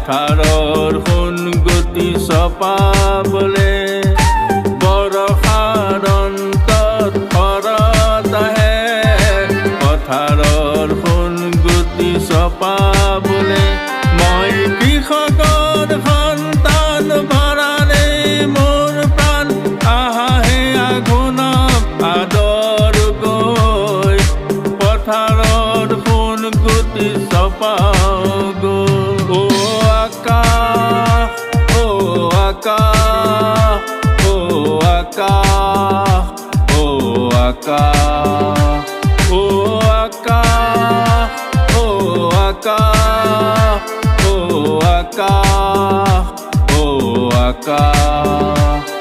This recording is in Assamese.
পথাৰৰ সোণ গতি চপাবলে বৰষাৰ অন্তত শৰত আহে পথাৰৰ সোণ গতি চপাবলে মই কৃষকৰ সন্তান ভৰালে মোৰ প্ৰাণ আহাহে আঘোণক আদৰ গৈ পথাৰৰ সোণ গতি চপাগৈ আকাশ ও আকাশ ও আকাশ ও আকাশ ও আকাশ ও আকাশ ও আকাশ